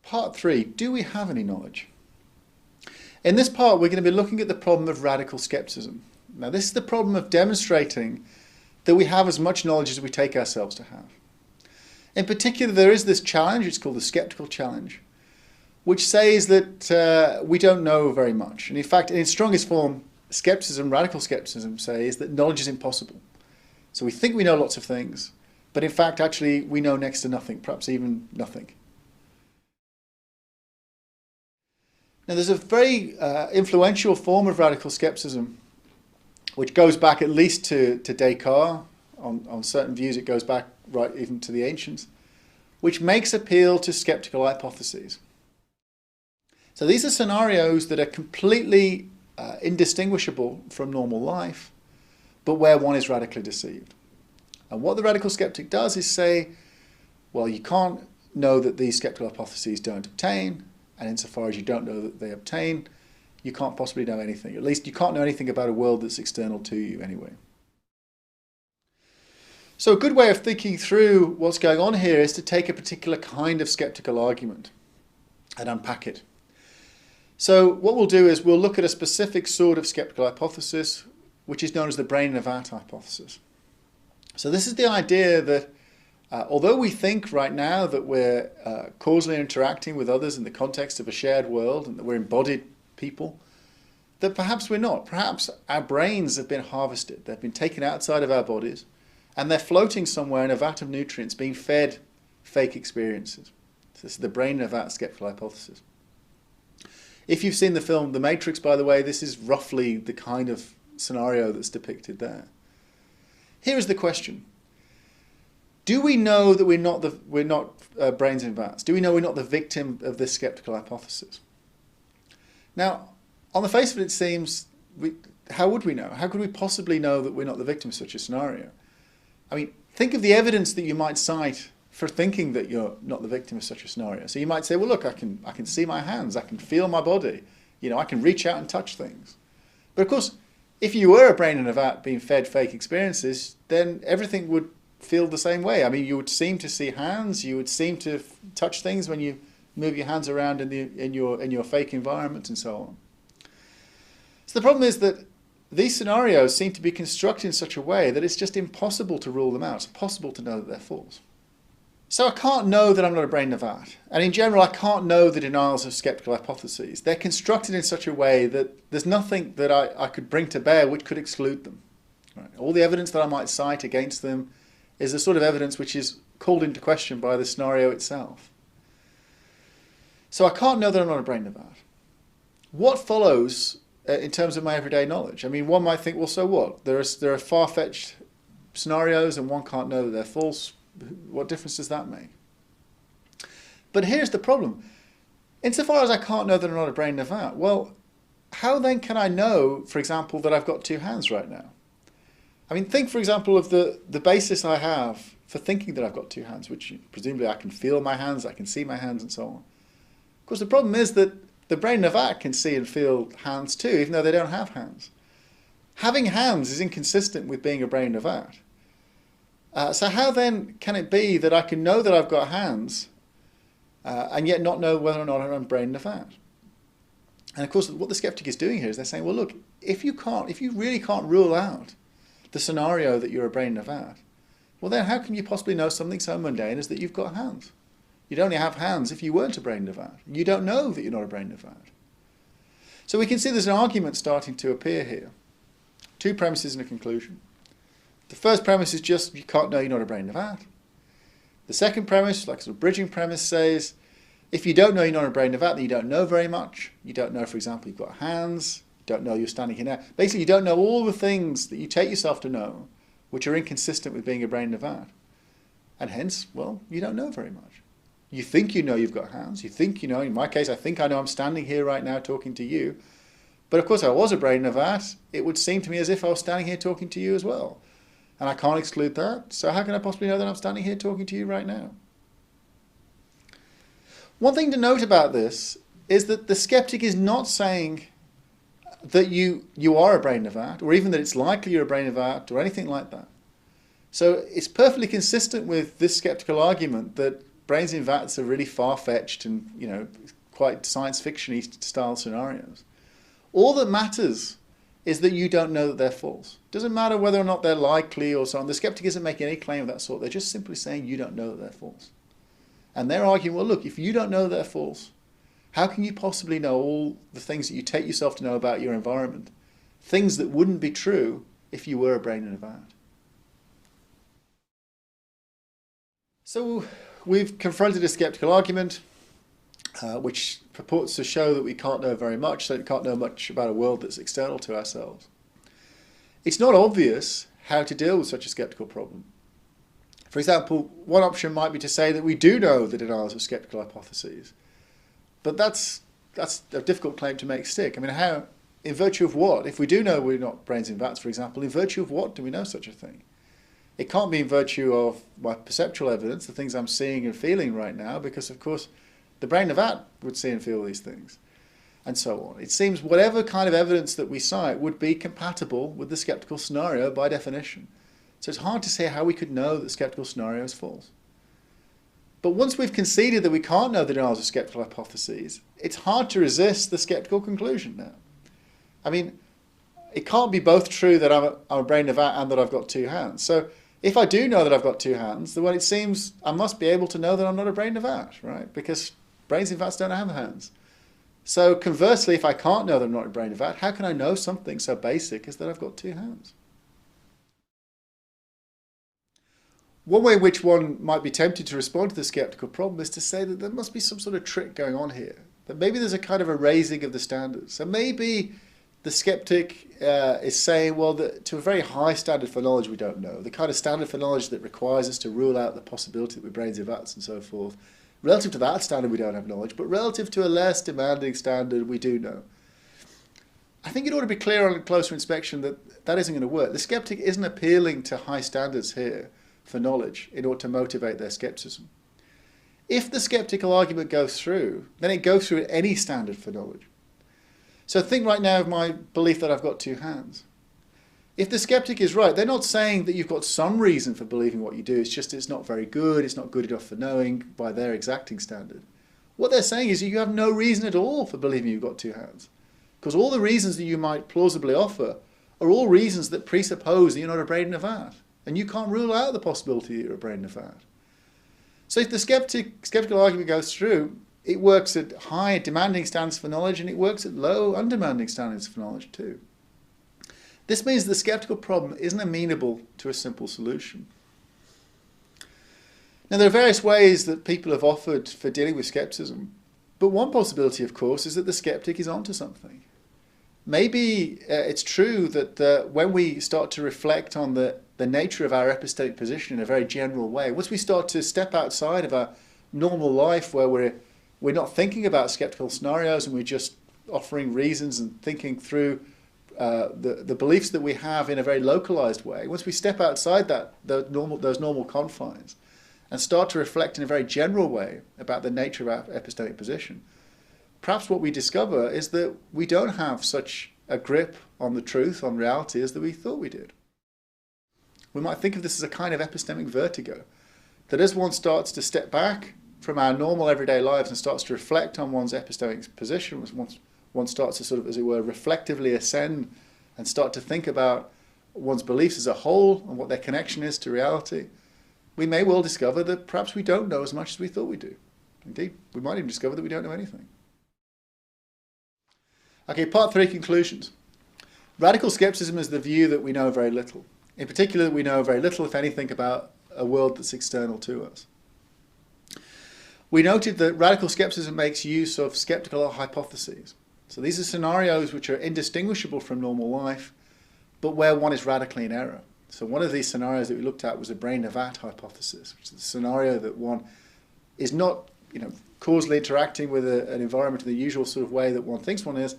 Part 3, do we have any knowledge? In this part, we're going to be looking at the problem of radical skepticism. Now, this is the problem of demonstrating that we have as much knowledge as we take ourselves to have. In particular, there is this challenge, it's called the skeptical challenge, which says that we don't know very much. And in fact, in its strongest form, skepticism, radical skepticism, says that knowledge is impossible. So we think we know lots of things, but in fact, actually, we know next to nothing, perhaps even nothing. Now, there's a very influential form of radical skepticism, which goes back at least to Descartes. On certain views, it goes back right even to the ancients, which makes appeal to skeptical hypotheses. So these are scenarios that are completely indistinguishable from normal life, but where one is radically deceived. And what the radical skeptic does is say, well, you can't know that these skeptical hypotheses don't obtain, and insofar as you don't know that they obtain, you can't possibly know anything. At least you can't know anything about a world that's external to you anyway. So a good way of thinking through what's going on here is to take a particular kind of skeptical argument and unpack it. So what we'll do is we'll look at a specific sort of skeptical hypothesis, which is known as the brain of art hypothesis. So this is the idea that although we think right now that we're causally interacting with others in the context of a shared world and that we're embodied people, that perhaps we're not. Perhaps our brains have been harvested. They've been taken outside of our bodies and they're floating somewhere in a vat of nutrients being fed fake experiences. So this is the brain of art skeptical hypothesis. If you've seen the film The Matrix, by the way, this is roughly the kind of scenario that's depicted there. Here is the question. Do we know that we're not brains in vats? Do we know we're not the victim of this skeptical hypothesis? Now, on the face of it, it seems, how would we know? How could we possibly know that we're not the victim of such a scenario? I mean, think of the evidence that you might cite for thinking that you're not the victim of such a scenario. So you might say, well, look, I can see my hands, I can feel my body, I can reach out and touch things. But of course, if you were a brain in a vat being fed fake experiences, then everything would feel the same way. I mean, you would seem to see hands, you would seem to touch things when you move your hands around in your fake environment and so on. So the problem is that these scenarios seem to be constructed in such a way that it's just impossible to rule them out. It's impossible to know that they're false. So I can't know that I'm not a brain in a vat. And in general, I can't know the denials of skeptical hypotheses. They're constructed in such a way that there's nothing that I could bring to bear which could exclude them. Right? All the evidence that I might cite against them is the sort of evidence which is called into question by the scenario itself. So I can't know that I'm not a brain in a vat. What follows in terms of my everyday knowledge? I mean, one might think, well, so what? There are far-fetched scenarios and one can't know that they're false. What difference does that make? But here's the problem. Insofar as I can't know that I'm not a brain in a vat, well, how then can I know, for example, that I've got two hands right now? I mean, think, for example, of the basis I have for thinking that I've got two hands, which presumably I can feel my hands, I can see my hands, and so on. Of course, the problem is that the brain in a vat can see and feel hands too, even though they don't have hands. Having hands is inconsistent with being a brain in a vat. So how then can it be that I can know that I've got hands and yet not know whether or not I'm a brain in a vat? And of course, what the skeptic is doing here is they're saying, well, look, if you really can't rule out the scenario that you're a brain in a vat, well then how can you possibly know something so mundane as that you've got hands? You'd only have hands if you weren't a brain in a vat. You don't know that you're not a brain in a vat. So we can see there's an argument starting to appear here. Two premises and a conclusion. The first premise is just you can't know you're not a brain in a vat. The second premise, like a sort of bridging premise, says if you don't know you're not a brain in a vat, then you don't know very much. You don't know, for example, you've got hands. You don't know you're standing here now. Basically, you don't know all the things that you take yourself to know which are inconsistent with being a brain in a vat. And hence, well, you don't know very much. You think you know you've got hands. You think you know, in my case, I think I know I'm standing here right now talking to you. But of course, if I was a brain in a vat, it would seem to me as if I was standing here talking to you as well. And I can't exclude that. So how can I possibly know that I'm standing here talking to you right now? One thing to note about this is that the skeptic is not saying that you are a brain in a vat, or even that it's likely you're a brain in a vat, or anything like that. So it's perfectly consistent with this skeptical argument that brains in vats are really far-fetched and, you know, quite science fiction-y style scenarios. All that matters is that you don't know that they're false. It doesn't matter whether or not they're likely or so on. The skeptic isn't making any claim of that sort. They're just simply saying you don't know that they're false. And they're arguing, well, look, if you don't know that they're false, how can you possibly know all the things that you take yourself to know about your environment? Things that wouldn't be true if you were a brain in a vat. So we've confronted a skeptical argument, which purports to show that we can't know very much, so we can't know much about a world that's external to ourselves. It's not obvious how to deal with such a skeptical problem. For example, one option might be to say that we do know the denials of skeptical hypotheses, but that's a difficult claim to make stick. I mean, how, in virtue of what? If we do know we're not brains in vats, for example, in virtue of what do we know such a thing? It can't be in virtue of my perceptual evidence, the things I'm seeing and feeling right now, because, of course, the brain in a vat would see and feel these things, and so on. It seems whatever kind of evidence that we cite would be compatible with the skeptical scenario by definition. So it's hard to say how we could know that the skeptical scenario is false. But once we've conceded that we can't know the denials of skeptical hypotheses, it's hard to resist the skeptical conclusion now. I mean, it can't be both true that I'm a brain in a vat and that I've got two hands. So if I do know that I've got two hands, then it seems I must be able to know that I'm not a brain in a vat, right? Because brains in vats don't have hands. So conversely, if I can't know that I'm not a brain in a vat, how can I know something so basic as that I've got two hands? One way in which one might be tempted to respond to the skeptical problem is to say that there must be some sort of trick going on here. That maybe there's a kind of a raising of the standards. So maybe the skeptic is saying, well, to a very high standard for knowledge we don't know. The kind of standard for knowledge that requires us to rule out the possibility that we're brains in vats and so forth. Relative to that standard we don't have knowledge, but relative to a less demanding standard we do know. I think it ought to be clear on closer inspection that that isn't going to work. The skeptic isn't appealing to high standards here for knowledge in order to motivate their skepticism. If the skeptical argument goes through, then it goes through at any standard for knowledge. So think right now of my belief that I've got two hands. If the skeptic is right, they're not saying that you've got some reason for believing what you do, it's just it's not very good, it's not good enough for knowing by their exacting standard. What they're saying is you have no reason at all for believing you've got two hands. Because all the reasons that you might plausibly offer are all reasons that presuppose that you're not a brain in a vat. And you can't rule out the possibility that you're a brain in a vat. So if the skeptical argument goes through, it works at high demanding standards for knowledge and it works at low undemanding standards for knowledge too. This means the skeptical problem isn't amenable to a simple solution. Now there are various ways that people have offered for dealing with skepticism, but one possibility of course is that the skeptic is onto something. Maybe it's true that when we start to reflect on the nature of our epistemic position in a very general way, once we start to step outside of our normal life where we're not thinking about skeptical scenarios and we're just offering reasons and thinking through the beliefs that we have in a very localized way, once we step outside those normal confines and start to reflect in a very general way about the nature of our epistemic position, perhaps what we discover is that we don't have such a grip on the truth, on reality, as that we thought we did. We might think of this as a kind of epistemic vertigo, that as one starts to step back from our normal everyday lives and starts to reflect on one's epistemic position, once one starts to sort of, as it were, reflectively ascend and start to think about one's beliefs as a whole and what their connection is to reality, we may well discover that perhaps we don't know as much as we thought we do. Indeed, we might even discover that we don't know anything. Okay, part 3, conclusions. Radical skepticism is the view that we know very little. In particular, we know very little, if anything, about a world that's external to us. We noted that radical skepticism makes use of skeptical hypotheses. So these are scenarios which are indistinguishable from normal life, but where one is radically in error. So one of these scenarios that we looked at was a brain in a vat hypothesis, which is a scenario that one is not, causally interacting with an environment in the usual sort of way that one thinks one is,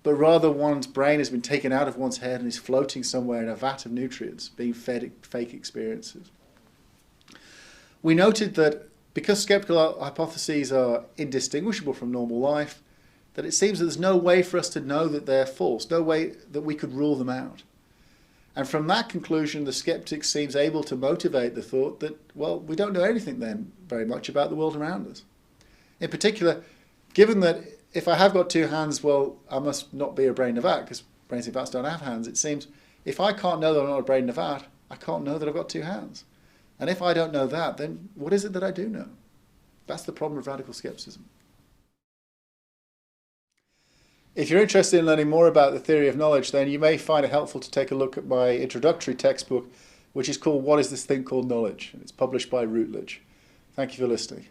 but rather one's brain has been taken out of one's head and is floating somewhere in a vat of nutrients, being fed fake experiences. We noted that because skeptical hypotheses are indistinguishable from normal life, that it seems that there's no way for us to know that they're false, no way that we could rule them out. And from that conclusion, the skeptic seems able to motivate the thought that, well, we don't know anything then very much about the world around us. In particular, given that if I have got two hands, well, I must not be a brain of vat, because brains in vats don't have hands. It seems if I can't know that I'm not a brain in a vat, I can't know that I've got two hands. And if I don't know that, then what is it that I do know? That's the problem of radical skepticism. If you're interested in learning more about the theory of knowledge, then you may find it helpful to take a look at my introductory textbook, which is called What is This Thing Called Knowledge? And it's published by Routledge. Thank you for listening.